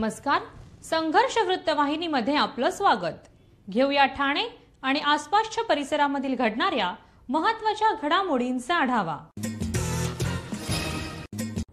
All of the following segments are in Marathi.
नमस्कार. संघर्ष वृत्तवाहिनीमध्ये आपलं स्वागत. घेऊया ठाणे आणि आसपासच्या परिसरामधील घडणाऱ्या महत्त्वाच्या घडामोडींचा आढावा.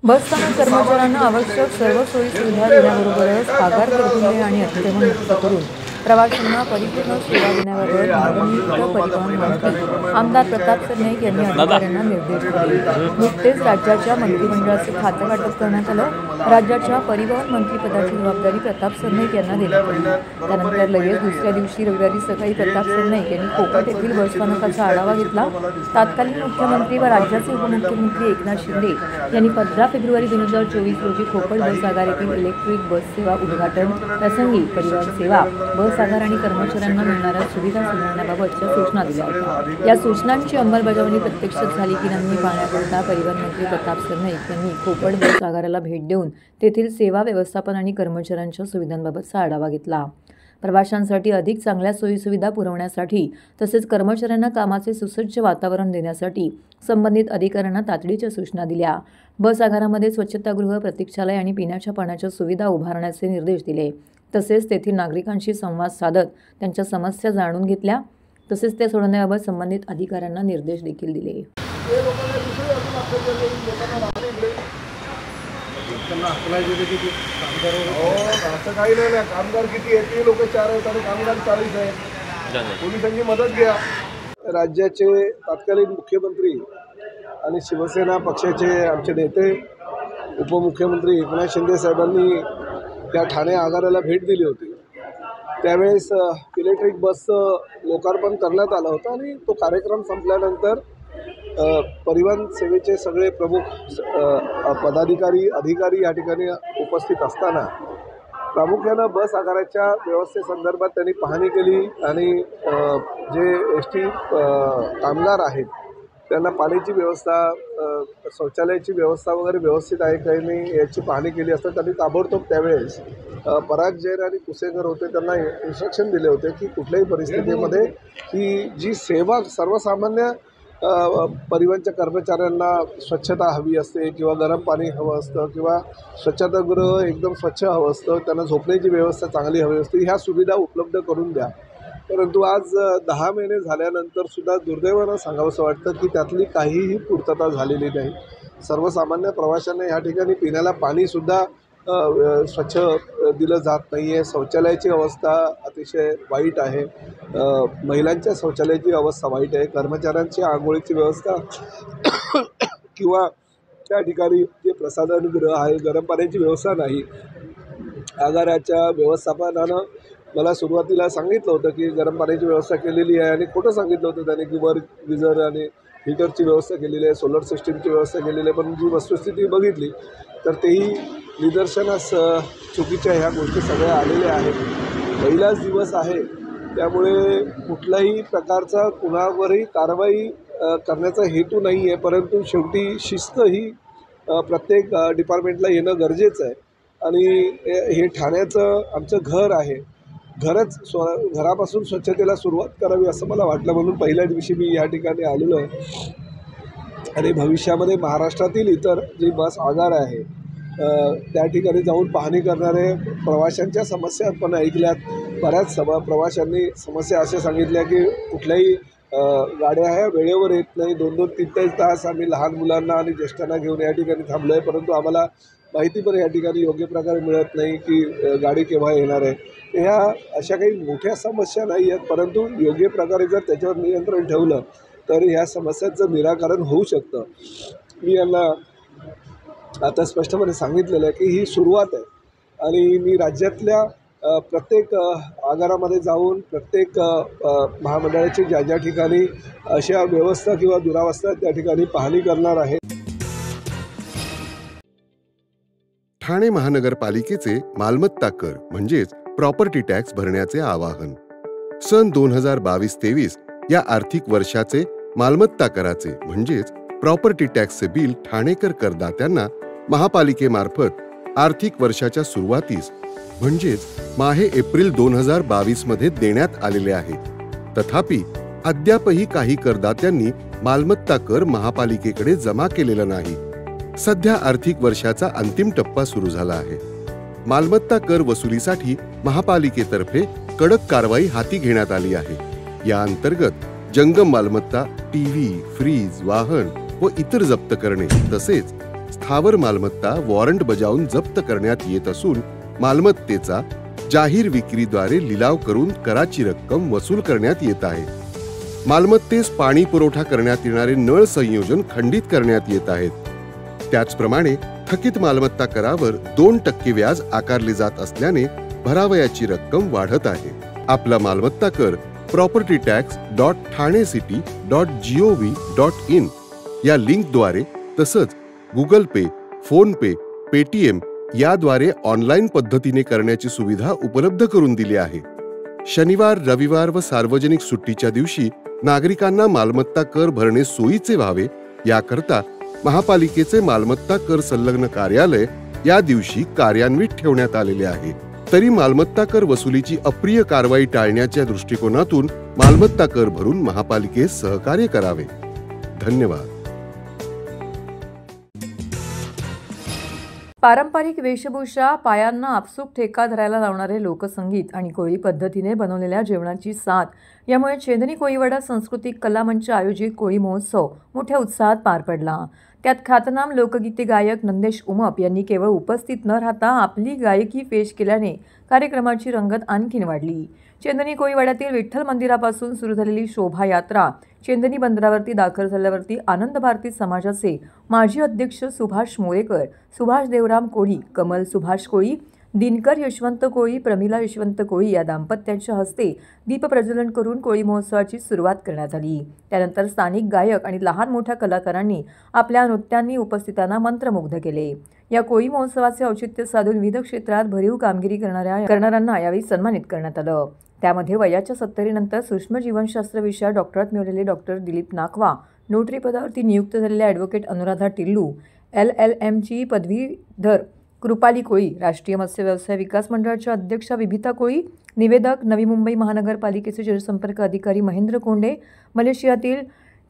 बसस्थानक कर्मचाऱ्यांना आवश्यक सर्व सोयी सुविधा देण्याबरोबरच पगार करणे आणि अतिक्रमण मुक्त करून प्रवाशांना परिपूर्ण सेवा देण्याबाबत माननीय परिवहन मंत्री आमदार प्रताप सरनाईक यांनी अधिकाऱ्यांना निर्देश दिले. नुकतेच राज्याच्या मंत्रिमंडळाचे खाते वाटप करण्यात आलं. राज्याच्या परिवहन मंत्रीपदाची जबाबदारी प्रताप सरनाईक यांना देण्यात आली. त्यानंतर लगेच दुसऱ्या दिवशी रविवारी सकाळी प्रताप सरनाईक यांनी कोकण येथील बसस्थानकाचा आढावा घेतला. तत्कालीन मुख्यमंत्री व राज्याचे उपमुख्यमंत्री एकनाथ शिंदे यांनी 15 फेब्रुवारी 2024 रोजी कोकण बस आगारातील इलेक्ट्रिक बस सेवा उद्घाटन प्रसंगी परिवहन सेवा बस आगार आणि कर्मचाऱ्यांना मिळणाऱ्या सुविधा सुधारण्याबाबतच्या सूचना दिल्या होत्या. या सूचनांची अंमलबजावणी प्रत्यक्षात झाली की नाही पाहण्याकरिता परिवहन मंत्री प्रताप सरनाईक यांनी कोकण बस आगाराला भेट देऊन तेथील सेवा व्यवस्थापन आणि कर्मचाऱ्यांच्या सुविधांबाबतचा आढावा घेतला. प्रवाशांसाठी अधिक चांगल्या सोयीसुविधा पुरवण्यासाठी तसेच कर्मचाऱ्यांना कामाचे सुसज्ज वातावरण देण्यासाठी संबंधित अधिकाऱ्यांना तातडीच्या सूचना दिल्या. बस आगारामध्ये स्वच्छतागृह, प्रतीक्षालय आणि पिण्याच्या पाण्याच्या सुविधा उभारण्याचे निर्देश दिले. तसेच तेथील नागरिकांशी संवाद साधत त्यांच्या समस्या जाणून घेतल्या. तसेच त्या सोडवण्याबाबत संबंधित अधिकाऱ्यांना निर्देश देखील दिले. असं काही नाही, कामगार किती आहेत ते लोक 4 आहेत आणि कामगार 40 आहेत. पोलिसांची मदत घ्या. राज्याचे तत्कालीन मुख्यमंत्री आणि शिवसेना पक्षाचे आमचे नेते उपमुख्यमंत्री एकनाथ शिंदे साहेबांनी त्या ठाणे आगाराला भेट दिली होती. त्यावेळेस इलेक्ट्रिक बसचं लोकार्पण करण्यात आलं होतं आणि तो कार्यक्रम संपल्यानंतर परिवहन सेवेचे सगळे प्रमुख पदाधिकारी अधिकारी या ठिकाणी उपस्थित असताना प्रामुख्यानं बस आगाराच्या व्यवस्थेसंदर्भात त्यांनी पाहणी केली आणि जे एसटी कामगार आहेत त्यांना पाण्याची व्यवस्था, शौचालयाची व्यवस्था वगैरे व्यवस्थित आहे काही नाही याची पाहणी केली असता त्यांनी ताबडतोब त्यावेळेस पराग जैन आणि कुसेकर होते त्यांना इन्स्ट्रक्शन दिले होते की कुठल्याही परिस्थितीमध्ये ही जी सेवा सर्वसामान्य परिवहनच्या कर्मचाऱ्यांना स्वच्छता हवी असते किंवा गरम पाणी हवं असतं किंवा स्वच्छतागृह एकदम स्वच्छ हवं असतं, त्यांना झोपण्याची व्यवस्था चांगली हवी असते, ह्या सुविधा उपलब्ध करून द्या. परंतु आज 10 महिने झाल्यानंतर सुद्धा दुर्दैवानं सांगावंसं वाटतं की त्यातली काहीही पूर्तता झालेली नाही. सर्वसामान्य प्रवाशांना ह्या ठिकाणी पिण्याला पाणीसुद्धा स्वच्छ दिलं जात नाही आहे. शौचालयाची अवस्था अतिशय वाईट आहे. महिलांच्या शौचालयाची अवस्था वाईट आहे. कर्मचाऱ्यांची आंघोळीची व्यवस्था किंवा त्या ठिकाणी जे प्रसाधनगृह आहे गरम पाण्याची व्यवस्था नाही. आगाराच्या व्यवस्थापनानं मला सुरुवातीला सांगितलं होतं की गरम पाण्याची व्यवस्था केलेली आहे आणि खोटं सांगितलं होतं त्याने की वर गिझर आणि हीटरची व्यवस्था केलेली आहे, सोलर सिस्टीमची व्यवस्था केलेली आहे. पण जी वस्तुस्थिती बघितली तर तेही निदर्शनास चुकीच्या ह्या गोष्टी सगळ्या आलेल्या आहेत. पहिलाच दिवस आहे त्यामुळे कुठल्याही प्रकारचा कुणावरही कारवाई करण्याचा हेतू नाही आहे. परंतु शेवटी शिस्त ही प्रत्येक डिपार्टमेंटला येणं गरजेचं आहे आणि हे ठाण्याचं आमचं घर आहे. घरापासून स्वच्छतेला सुरुवात करावी असं मला वाटलं म्हणून पहिल्या दिवशी मी या ठिकाणी आलेलो आहे. आणि भविष्यामध्ये महाराष्ट्रातील इतर जी बस आगार आहे त्या ठिकाणी जाऊन पाहणी करणारे प्रवाशांच्या समस्या पण ऐकल्यात. बऱ्याच प्रवाशांनी समस्या अशा सांगितल्या की कुठल्याही गाड्या ह्या वेळेवर येत नाही. 2-2, 3-3 तास आम्ही लहान मुलांना आणि ज्येष्ठांना घेऊन या ठिकाणी थांबलो आहे, परंतु आम्हाला माहिती पण या ठिकाणी योग्य प्रकारे मिळत नाही की गाडी केव्हा येणार आहे. ह्या अशा काही मोठ्या समस्या नाही आहेत, परंतु योग्य प्रकारे जर त्याच्यावर नियंत्रण ठेवलं तर ह्या समस्यांचं निराकरण होऊ शकतं. मी यांना आता स्पष्टपणे सांगितलेलं आहे की ही सुरुवात आहे आणि मी राज्यातल्या प्रत्येक आगारामध्ये जाऊन प्रत्येक महामंडळाची ज्या ज्या ठिकाणी अशा व्यवस्था किंवा दुरावस्था त्या ठिकाणी पाहणी करणार आहे. ठाणे महानगरपालिकेचे मालमत्ता कर म्हणजेच प्रॉपर्टी टॅक्स भरण्याचे आवाहन. सन 2022-23 या आर्थिक वर्षाचे मालमत्ता कराचे म्हणजेच प्रॉपर्टी टॅक्सचे बिल ठाणेकर करदात्यांना महापालिकेमार्फत आर्थिक वर्षाच्या सुरुवातीस म्हणजेच माहे एप्रिल 2022 मध्ये देण्यात आलेले आहे. तथापि अद्यापही काही करदात्यांनी मालमत्ता कर महापालिकेकडे जमा केलेला नाही. सध्या आर्थिक वर्षाचा अंतिम टप्पा सुरू झाला आहे. मालमत्ता कर वसुलीसाठी महापालिकेतर्फे कडक कारवाई हाती घेण्यात आली आहे. या अंतर्गत जंगम मालमत्ता, टीव्ही, फ्रीज, वाहन व इतर जप्त करणे तसेच स्थावर मालमत्ता वॉरंट बजावून जप्त करण्यात येत असून मालमत्तेचा जाहीर विक्रीद्वारे लिलाव करून कराची रक्कम वसूल करण्यात येत आहे. मालमत्तेस पाणी पुरवठा करण्यात येणारे नळ संयोजन खंडित करण्यात येत आहेत. त्याचप्रमाणे थकीत मालमत्ता करावर 2% व्याज आकारले जात असल्याने भरावयाची रक्कम वाढत आहे. आपला मालमत्ता कर propertytax.thanecity.gov.in या लिंकद्वारे तसंच गुगल पे, फोन पे, पेटीएम याद्वारे ऑनलाईन पद्धतीने करण्याची सुविधा उपलब्ध करून दिली आहे. शनिवार, रविवार व सार्वजनिक सुट्टीच्या दिवशी नागरिकांना मालमत्ता कर भरणे सोयीचे व्हावे याकरता महापालिकेचे मालमत्ता कर संलग्न कार्यालय या दिवशी कार्यान्वित ठेवण्यात आलेले आहे. तरी मालमत्ता कर वसुलीची अप्रिय कारवाई टाळण्याच्या दृष्टिकोनातून मालमत्ता कर भरून महापालिकेस सहकार्य करावे. धन्यवाद. पारंपरिक वेशभूषा, पायांना आपसूक ठेका धरायला लावणारे लोकसंगीत आणि कोळी पद्धतीने बनवलेल्या जेवणाची साथ यामुळे चेंदणी कोळीवाडा सांस्कृतिक कला मंच आयोजित कोळी महोत्सव मोठ्या उत्साहात पार पडला. त्यात ख्यातनाम लोकगीते गायक नंदेश उमप यांनी केवळ उपस्थित न राहता आपली गायकी पेश केल्याने कार्यक्रमाची रंगत आणखीन वाढली. चेंदणी कोळीवाड्यातील विठ्ठल मंदिरापासून सुरू झालेली शोभायात्रा चेंदणी बंदरावरती दाखल झाल्यावरती आनंद भारती समाजाचे माजी अध्यक्ष सुभाष मोरेकर, सुभाष देवराम कोळी, कमल सुभाष कोळी, दिनकर यशवंत कोळी, प्रमिला यशवंत कोळी या दाम्पत्याच्या हस्ते दीप प्रज्वलन करून कोळी महोत्सवाची सुरुवात करण्यात आली. त्यानंतर स्थानिक गायक आणि लहान मोठ्या कलाकारांनी आपल्या नृत्यांनी उपस्थितांना मंत्रमुग्ध केले. या कोळी महोत्सवाचे औचित्य साधून विविध क्षेत्रात भरीव कामगिरी करणाऱ्यांना यावेळी सन्मानित करण्यात आलं. त्यामध्ये वयाच्या 70 नंतर सूक्ष्म जीवनशास्त्र विषयात डॉक्टरेट मिळवलेले डॉक्टर दिलीप नाखवा, नोटरी पदावरती नियुक्त झालेल्या ॲडव्होकेट अनुराधा टिल्लू, LLMची पदवीधर कृपाली कोळी, राष्ट्रीय मत्स्य व्यवसाय विकास मंडळाच्या अध्यक्षा विभिता कोळी, निवेदक नवी मुंबई महानगरपालिकेचे जनसंपर्क अधिकारी महेंद्र कोंडे, मलेशियातील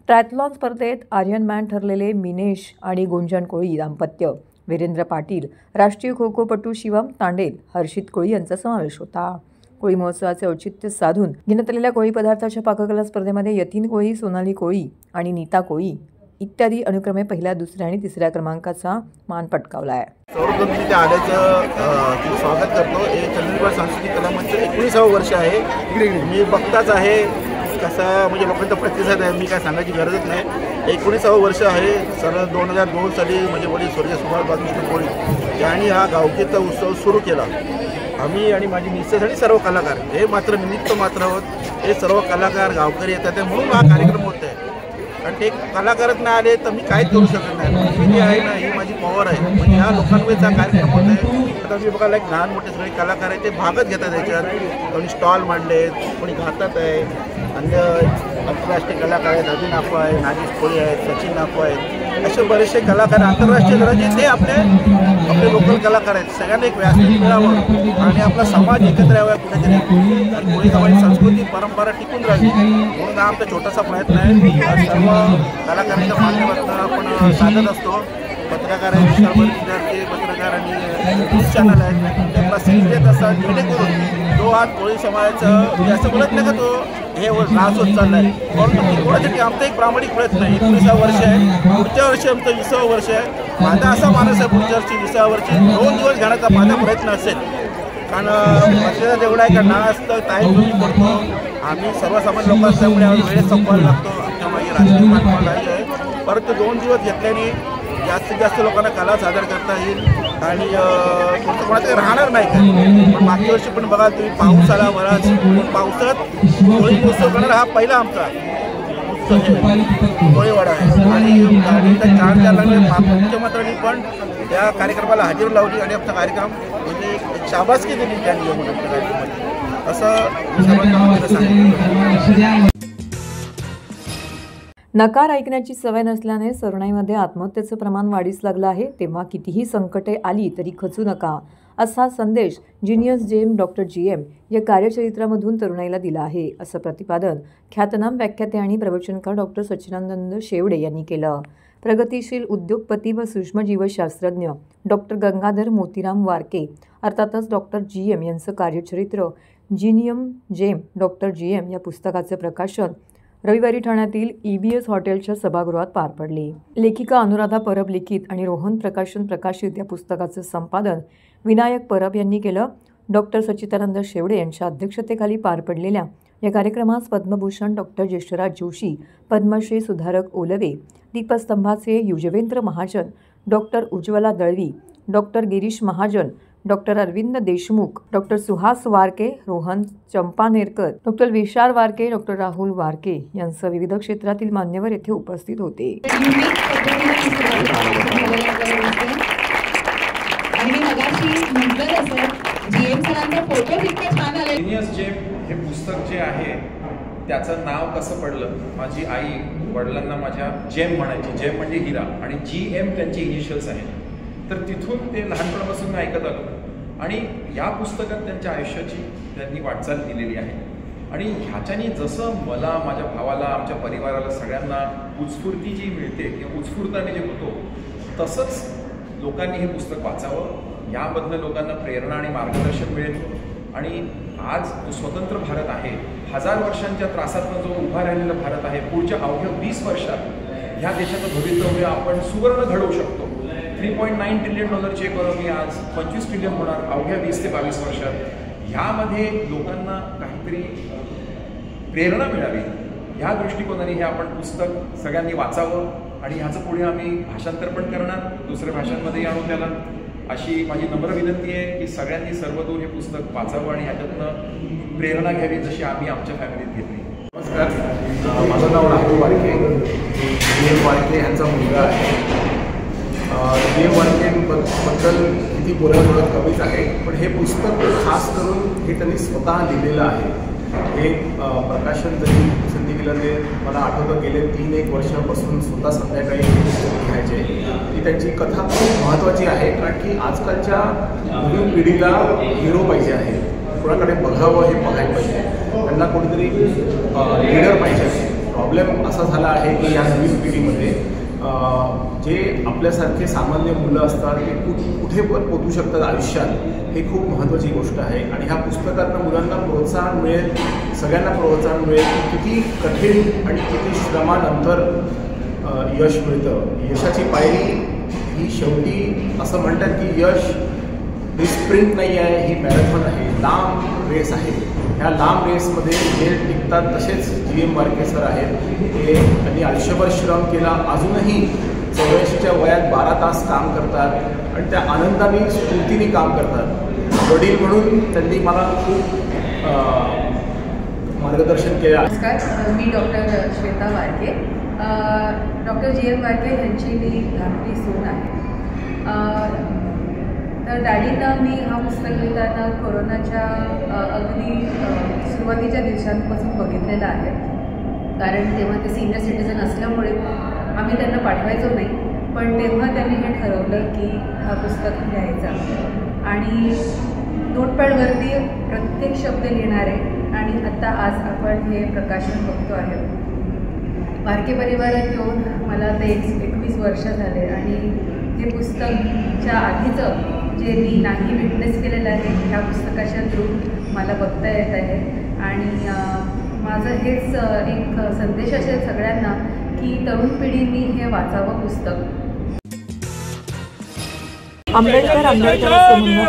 ट्रॅथलॉन स्पर्धेत आर्यनमॅन ठरलेले मिनेश आणि गुंजन कोळी दाम्पत्य, वीरेंद्र पाटील, राष्ट्रीय खो खोपटू शिवम तांडेल, हर्षित कोळी यांचा समावेश होता. कोळी महोत्सवाचे औचित्य साधून घेण्यात आलेल्या कोळी पदार्थाच्या पाककला स्पर्धेमध्ये यतीन कोळी, सोनाली कोळी आणि नीता कोळी इत्यादी अनुक्रमे पहिल्या, दुसऱ्या आणि तिसऱ्या क्रमांकाचा मान पटकावला आहे. सर्वप्रथम आल्याचं स्वागत करतो. हे चंद्रपूर सांस्कृतिक कला मंच 19वे वर्ष आहे. मी बघताच आहे कसा म्हणजे लोकांचा प्रतिसाद आहे, मी काय सांगायची गरजच नाही. 19वे वर्ष आहे. 2002 साली म्हणजे वडील स्वर्गीय सुभाष बाळकृष्ण कोळी यांनी हा गावकीचा उत्सव सुरू केला. आम्ही आणि माझी मिसेस आणि सर्व कलाकार हे मात्र निमित्त मात्र आहोत. हे सर्व कलाकार गावकरी येतात आहे म्हणून हा कार्यक्रम होत आहे. कारण ते कलाकारच नाही आले तर मी काहीच करू शकत नाही. मी जे आहे ना ही माझी पॉवर आहे. म्हणजे ह्या लोकांमुळेच हा कार्यक्रम होत आहे. आता मी बघायला एक लहान मोठे सगळे कलाकार आहेत ते भागच घेतात याच्यात. कोणी स्टॉल मांडले, कोणी गातात आहे, अन्य आंतरराष्ट्रीय कलाकार आहेत, अभिन नाफा आहे, नागेश कोळी आहेत, सचिन नाफा आहेत, असे बरेचसे कलाकार आंतरराष्ट्रीय दर्जाचे ते आपले लोकल कलाकार आहेत. सगळ्यांना एक व्यासपीठ मिळावं आणि आपला समाज एकत्र यावा कुठेतरी. कोळी समाजाची संस्कृती परंपरा टिकून राहावी म्हणून हा आमचा छोटासा प्रयत्न आहे. सर्व कलाकारांच्या माध्यमातून आपण साधत असतो. पत्रकार आहेत, विद्यार्थी पत्रकार आणि न्यूज चॅनल आहेत, ते प्रसिद्ध देत असतात जेणेकरून तो आज कोळी समाजाचं म्हणजे असं बोलत नाही का तो हे नाश होत चालला आहे. परंतु कोणासाठी आमचा एक प्रामाणिक प्रयत्न आहे. 19वे वर्ष आहे. पुढच्या वर्षी आमचं 20वे वर्ष आहे. माझा असा मानस आहे पुढच्या वर्षी 20वे वर्षी 2 दिवस घेण्याचा माझा प्रयत्न असेल. कारण मर्यादा एवढा आहे का ना असतं टाईम कमी पडतो. आम्ही सर्वसामान्य लोक असल्यामुळे वेळेत संपवायला लागतो. आमच्या मागे राजकीय माध्यम आहे. परंतु 2 दिवस घेतल्याने जास्तीत जास्त लोकांना कला सादर करता येईल आणि कोणाचं राहणार नाही काय. पण मागच्या वर्षी पण बघा तुम्ही पाऊस आला बराच. पावसात कोळी उत्सव करणार हा पहिला आमचा उत्सव कोळीवाडा आहे. आणि चार मुख्यमंत्र्यांनी पण त्या कार्यक्रमाला हजेरी लावली आणि आमचा कार्यक्रम म्हणजे एक शाबासकी दिली त्यांनी येऊन आमच्या कार्यक्रमात असं सर्वांना सांगितलं. नकार ऐकण्याची सवय नसल्याने तरुणाईमध्ये आत्महत्येचं प्रमाण वाढीस लागलं आहे. तेव्हा कितीही संकटे आली तरी खचू नका असा संदेश जीनियस जेम डॉक्टर GM या कार्यचरित्रामधून तरुणाईला दिला आहे, असं प्रतिपादन ख्यातनाम व्याख्याते आणि प्रवचनकार डॉक्टर सच्चिदानंद शेवडे यांनी केलं. प्रगतिशील उद्योगपती व सूक्ष्मजीवशास्त्रज्ञ डॉक्टर गंगाधर मोतीराम वारके अर्थातच डॉक्टर GM यांचं कार्यचरित्र जीनियम जेम डॉक्टर GM या पुस्तकाचे प्रकाशन रविवारी ठाण्यातील EBS हॉटेलच्या सभागृहात पार पडले. लेखिका अनुराधा परब लिखित आणि रोहन प्रकाशन प्रकाशित या पुस्तकाचे संपादन विनायक परब यांनी केलं. डॉक्टर सच्चिदानंद शेवडे यांच्या अध्यक्षतेखाली पार पडलेल्या या कार्यक्रमास पद्मभूषण डॉक्टर ज्येष्ठराज जोशी, पद्मश्री सुधारक ओलवे, दीपस्तंभाचे Yajuvendra Mahajan, doctor Ujjwala Dalvi, doctor Girish Mahajan, doctor Arvind Deshmukh, doctor Suhas Warke, Rohan Champanerkar, doctor Vishal Warke, doctor Rahul Warke यांसह विविध क्षेत्रातील मान्यवर येथे उपस्थित होते. जीनियस जेम हे पुस्तक जे आहे त्याचं नाव कसं पडलं, माझी आई वडिलांना माझ्या जेम म्हणायची. जेम म्हणजे हिरा आणि GM त्यांची इनिशियल्स आहेत. तर तिथून ते लहानपणापासून मी ऐकत आलो आणि या पुस्तकात त्यांच्या आयुष्याची त्यांनी वाटचाल दिलेली आहे. आणि ह्याच्यानी जसं मला, माझ्या भावाला, आमच्या परिवाराला सगळ्यांना उत्स्फूर्ती जी मिळते किंवा उत्स्फूर्ताने जे होतो, तसंच लोकांनी हे पुस्तक वाचावं. यामधनं लोकांना प्रेरणा आणि मार्गदर्शन मिळेल. आणि आज जो स्वतंत्र भारत आहे, 1000 वर्षांच्या त्रासातनं जो उभा राहिलेला भारत आहे, पुढच्या अवघ्या 20 वर्षात ह्या देशाचं भवितव्य आपण सुवर्ण घडवू शकतो. $3.9 ट्रिलियन ची इकॉनॉमी आज 25 ट्रिलियन होणार अवघ्या 20 ते 22 वर्षात. ह्यामध्ये लोकांना काहीतरी प्रेरणा मिळावी, ह्या दृष्टिकोनाने हे आपण पुस्तक सगळ्यांनी वाचावं. आणि ह्याचं पुढे आम्ही भाषांतर पण करणार, दुसऱ्या भाषांमध्येही आणू त्याला. अशी माझी नम्र विनंती आहे की सगळ्यांनी सर्वदूर हे पुस्तक वाचावं आणि ह्याच्यातनं प्रेरणा घ्यावी, जशी आम्ही आमच्या फॅमिलीत घेतली. नमस्कार, माझं नाव राहुल वारके. GM वारके यांचा मुलगा आहे. GM वारकेबद्दल किती बोलायला थोडं कमीच आहे, पण हे पुस्तक खास करून हे त्यांनी स्वतः लिहिलेलं आहे. हे प्रकाशन जरी संधी केलं ते मला आठवतं गेले 3-1 वर्षापासून स्वतः संध्याकाळी हे पुस्तक लिहायचे. ही त्यांची कथा खूप महत्त्वाची आहे, कारण की आजकालच्या नवीन पिढीला हिरो पाहिजे आहे. कोणाकडे बघावं हे बघायला पाहिजे, त्यांना कोणीतरी लीडर पाहिजे. प्रॉब्लेम असा झाला आहे की या नवीन पिढीमध्ये जे आपल्यासारखे सामान्य मुलं असतात ते कुठे पण पोचू शकतात आयुष्यात, हे खूप महत्त्वाची गोष्ट आहे. आणि ह्या पुस्तकातनं मुलांना प्रोत्साहन मिळेल, सगळ्यांना प्रोत्साहन मिळेल की किती कठीण आणि किती श्रमानंतर यश मिळतं. यशाची पायरी ही शेवटी असं म्हणतात की यश ही स्प्रिंट नाही आहे, ही मॅरेथॉन आहे, लांब रेस आहे. ह्या लांब रेसमध्ये जे टिकतात तसेच GM वारके सर आहेत. ते त्यांनी आयुष्यभर श्रम केला, अजूनही 84च्या वयात 12 तास काम करतात आणि त्या आनंदाने स्फूर्तीने काम करतात. वडील म्हणून त्यांनी मला खूप मार्गदर्शन केलं. नमस्कार, मी doctor Shweta Warke. Doctor GM Warke यांची मी धाकटी सून आहे. तर डॅडींना मी हा पुस्तक लिहिताना कोरोनाच्या अगदी सुरुवातीच्या दिवसांपासून बघितलेलं आहे. कारण तेव्हा ते सिनियर सिटीजन असल्यामुळे आम्ही त्यांना पाठवायचो नाही, पण तेव्हा त्यांनी हे ठरवलं की हा पुस्तक लिहायचा. आणि नोटपॅडवरती प्रत्येक शब्द लिहिणारे. आणि आत्ता आज आपण हे प्रकाशन बघतो आहे. वारके परिवारात येऊन मला ते 21 वर्ष झाले आणि हे पुस्तकच्या आधीचं जे मी नाही विटनेस केलेलं आहे ह्या पुस्तकाच्या थ्रू मला बघता येत आहे. आणि माझं हेच एक संदेश असेल सगळ्यांना की तरुण पिढींनी हे वाचावं पुस्तक. आंबेडकर आंबेडकरांचं म्हणणं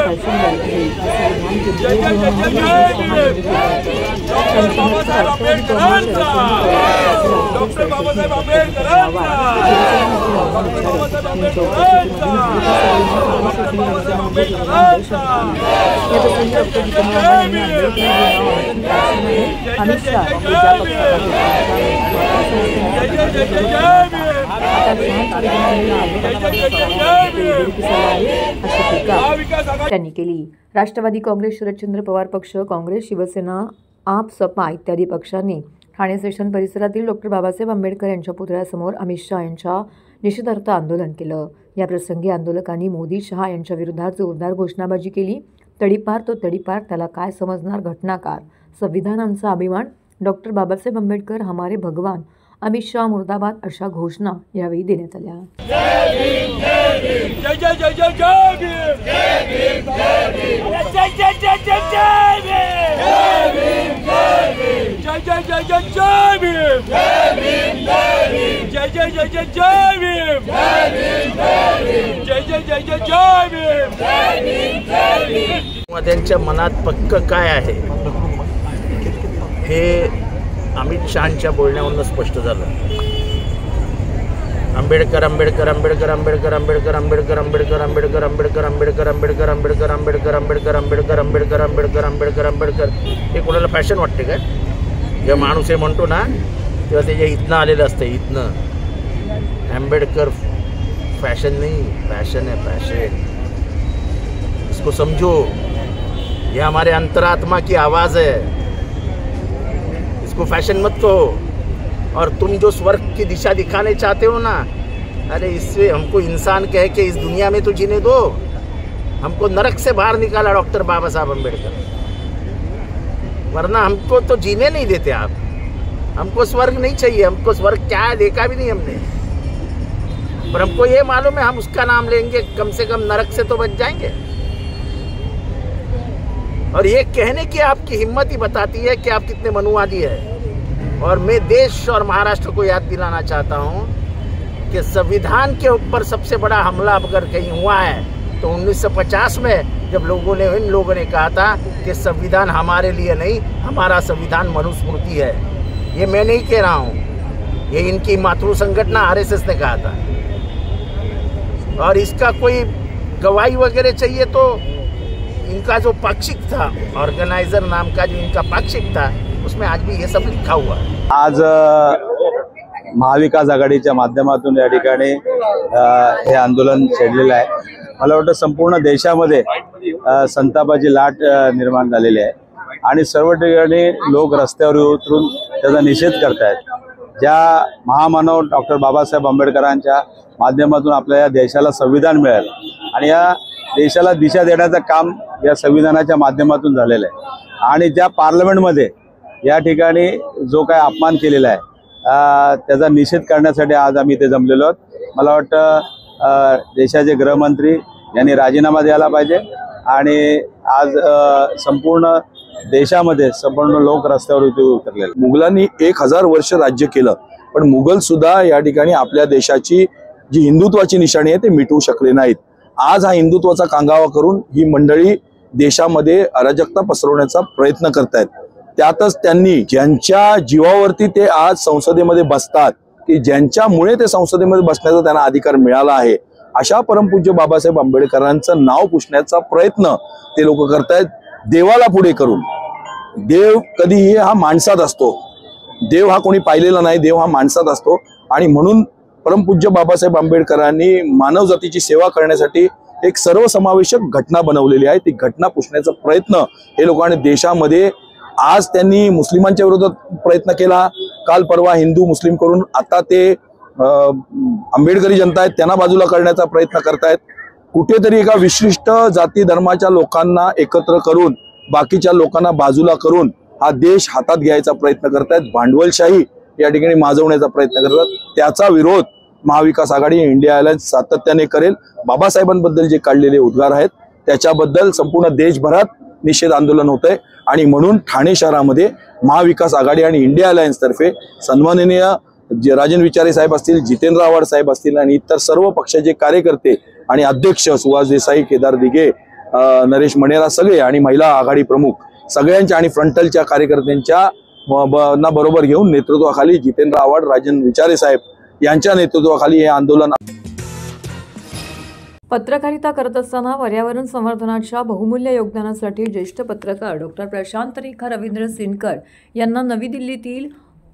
डॉक्टर बाबासाहेब आंबेडकरांचा त्यांनी केली. राष्ट्रवादी काँग्रेस, शरदचंद्र पवार पक्ष, काँग्रेस, शिवसेना, आप, सपा इत्यादी पक्षांनी ठाणे स्टेशन परिसरातील डॉक्टर बाबासाहेब आंबेडकर यांच्या पुतळ्यासमोर अमित शहा यांच्या निषेधार्थ आंदोलन केलं. या प्रसंगी आंदोलकांनी मोदी शहा यांच्या विरोधात जोरदार घोषणाबाजी केली. तडीपार तो तडीपार, त्याला काय समजणार घटनाकार, संविधानाचा अभिमान, डॉक्टर बाबासाहेब आंबेडकर हमारे भगवान, अमित शाह मुर्दाबाद अशा घोषणा यावेळी देण्यात आल्या. त्यांच्या मनात पक्क काय आहे हे अमित शहांच्या बोलण्यावरून स्पष्ट झालं. आंबेडकर आंबेडकर आंबेडकर आंबेडकर आंबेडकर आंबेडकर आंबेडकर आंबेडकर आंबेडकर आंबेडकर आंबेडकर आंबेडकर आंबेडकर आंबेडकर आंबेडकर आंबेडकर आंबेडकर आंबेडकर आंबेडकर हे कोणाला फॅशन वाटते का? जेव्हा माणूस हे म्हणतो ना तेव्हा त्याच्या इथनं आलेलं असतं. इथनं आंबेडकर फॅशन नहीं, फॅशन है फॅशन. इसको समझो, ये हमारे अंतरात्मा की आवाज़ है. इसको फैशन मत कहो. और तुम जो स्वर्ग की दिशा दिखाने चाहते हो ना, अरे इससे हमको इंसान कह के इस दुनिया में तो जीने दो. हमको नरक से बाहर निकाला डॉक्टर बाबा साहब अम्बेडकर, वरना हमको तो जीने नहीं देते आप. हमको स्वर्ग नहीं चाहिए. हमको स्वर्ग क्या है देखा भी नहीं हमने, पर हमको ये मालूम है हम उसका नाम लेंगे कम से कम नरक से तो बच जाएंगे. और ये कहने की आपकी हिम्मत ही बताती है कि आप कितने मनुवादी है. और मैं देश और महाराष्ट्र को याद दिलाना चाहता हूँ कि संविधान के ऊपर सबसे बड़ा हमला अगर कहीं हुआ है तो 1950 में जब इन लोगों ने कहा था कि संविधान हमारे लिए नहीं, हमारा संविधान मनुस्मृति है. ये मैं नहीं कह रहा हूँ, ये इनकी मातृ संगठन RSS ने कहा था. और इसका कोई गवाही वगैरह चाहिए तो इनका जो पाक्षिक था, ऑर्गेनाइजर नाम का जो इनका पाक्षिक था, उसमें आज भी ये सब लिखा हुआ है. आज महाविकास आघाडीच्या माध्यमातून या ठिकाणी हे आंदोलन छेडलेलं आहे. मला वाटतं संपूर्ण देशामध्ये संतापाची लाट निर्माण झालेली आहे आणि सर्व ठिकाणी लोक रस्त्यावर उतरून त्याचा निषेध करतायत. ज्या महामानव डॉक्टर बाबासाहेब आंबेडकरांच्या माध्यमातून आपल्या या देशाला संविधान मिळालं आणि या देशाला दिशा देण्याचं काम या संविधानाच्या माध्यमातून झालेलं आहे. आणि ज्या पार्लमेंटमध्ये या ठिकाणी जो काय अपमान केलेला आहे त्याचा निषेध करण्यासाठी आज आम्ही इथे जमलेलो आहोत. मला वाटतं देशाचे गृहमंत्री यांनी राजीनामा द्यायला पाहिजे आणि आज संपूर्ण देशामध्ये संपूर्ण लोक रस्त्यावर उतरलेले. मुघलांनी 1000 वर्ष राज्य केलं, पण मुघल सुद्धा या ठिकाणी आपल्या देशाची जी हिंदुत्वाची निशाणी आहे ते मिटवू शकले नाहीत. आज हा हिंदुत्वाचा कांगावा करून ही मंडळी देशामध्ये अराजकता पसरवण्याचा प्रयत्न करतायत. त्यातच त्यांनी ज्यांच्या जीवावरती ते आज संसदेमध्ये बसतात, की ज्यांच्यामुळे ते संसदेमध्ये बसण्याचा त्यांना अधिकार मिळाला आहे, अशा परमपूज्य बाबासाहेब आंबेडकरांचं नाव पुसण्याचा प्रयत्न ते लोक करतायत देवाला पुढे करून. देव कधीही हा माणसात असतो. देव हा कोणी पाहिलेला नाही, देव हा माणसात असतो. आणि म्हणून परमपूज्य बाबासाहेब आंबेडकरांनी मानव जातीची सेवा करण्यासाठी एक सर्वसमावेशक घटना बनवलेली आहे. ती घटना पुसण्याचा प्रयत्न हे लोकांनी देशामध्ये आज त्यांनी मुस्लिमांच्या विरोधात प्रयत्न केला, काल परवा हिंदू मुस्लिम करून आता ते आंबेडकरी जनता आहेत त्यांना बाजूला करण्याचा प्रयत्न करतायत. कुठेतरी एका विशिष्ट जाती धर्माच्या लोकांना एकत्र करून बाकीच्या लोकांना बाजूला करून हा देश हातात घ्यायचा प्रयत्न करतायत. भांडवलशाही या ठिकाणी माजवण्याचा प्रयत्न करतात. त्याचा विरोध महाविकास आघाडी इंडिया अलायन्स सातत्याने करेल. बाबासाहेबांबद्दल जे काढलेले उद्गार आहेत त्याच्याबद्दल संपूर्ण देशभरात निषेध आंदोलन होत आहे. आणि म्हणून ठाणे शहरामध्ये महाविकास आघाडी आणि इंडिया अलायन्स तर्फे सन्माननीय राजन विचारे साहेब असतील, जितेंद्र आव्हाड साहेब असतील आणि इतर सर्व पक्षाचे कार्यकर्ते आणि अध्यक्ष सुहास देसाई, केदार दिघे, नरेश मणेरा सगळे आणि महिला आघाडी प्रमुख सगळ्यांच्या आणि फ्रंटलच्या कार्यकर्त्यांच्या बरोबर घेऊन नेतृत्वाखाली जितेंद्र आव्हाड, राजन विचारे साहेब यांच्या नेतृत्वाखाली हे आंदोलन. पत्रकारिता करत असताना पर्यावरण संवर्धनाच्या बहुमूल्य योगदानासाठी ज्येष्ठ पत्रकार डॉक्टर प्रशांत रेखा रवींद्र सिनकर यांना नवी दिल्लीतील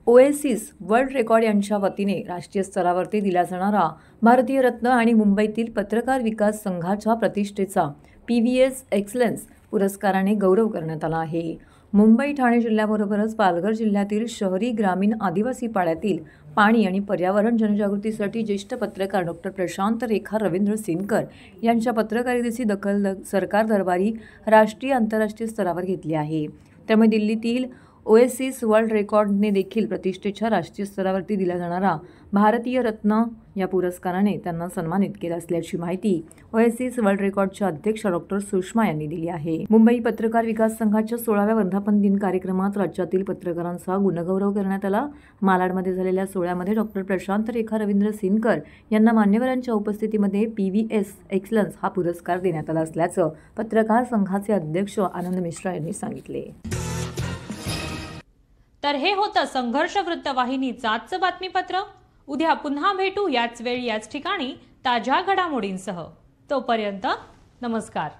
ओएसिस वर्ल्ड रेकॉर्ड यांच्या वतीने राष्ट्रीय स्तरावरती दिला जाणारा भारतीय रत्न आणि मुंबईतील पत्रकार विकास संघाच्या प्रतिष्ठेचा PVS एक्सलन्स पुरस्काराने गौरव करण्यात आला आहे. मुंबई ठाणे जिल्ह्याबरोबरच पालघर जिल्ह्यातील शहरी ग्रामीण आदिवासी पाड्यातील पाणी आणि पर्यावरण जनजागृतीसाठी ज्येष्ठ पत्रकार डॉक्टर प्रशांत रेखा रवींद्र सिनकर यांच्या पत्रकारितेची दखल सरकार दरबारी राष्ट्रीय आंतरराष्ट्रीय स्तरावर घेतली आहे. त्यामुळे दिल्लीतील ओएसिस वर्ल्ड रेकॉर्डने देखील प्रतिष्ठेच्या राष्ट्रीय स्तरावरती दिला जाणारा भारतीय रत्न या पुरस्काराने त्यांना सन्मानित केलं असल्याची माहिती ओएसिस वर्ल्ड रेकॉर्डच्या अध्यक्ष डॉक्टर सुषमा यांनी दिली आहे. मुंबई पत्रकार विकास संघाच्या 16व्या वर्धापन दिन कार्यक्रमात राज्यातील पत्रकारांचा गुणगौरव करण्यात आला. मालाडमध्ये झालेल्या सोहळ्यामध्ये डॉक्टर प्रशांत रेखा रवींद्र सिनकर यांना मान्यवरांच्या उपस्थितीमध्ये PVS एक्सलन्स हा पुरस्कार देण्यात आला असल्याचं पत्रकार संघाचे अध्यक्ष आनंद मिश्रा यांनी सांगितले. तर हे होतं संघर्ष वृत्तवाहिनीचं आजचं बातमीपत्र. उद्या पुन्हा भेटू याच वेळी याच ठिकाणी ताज्या घडामोडींसह. तोपर्यंत नमस्कार.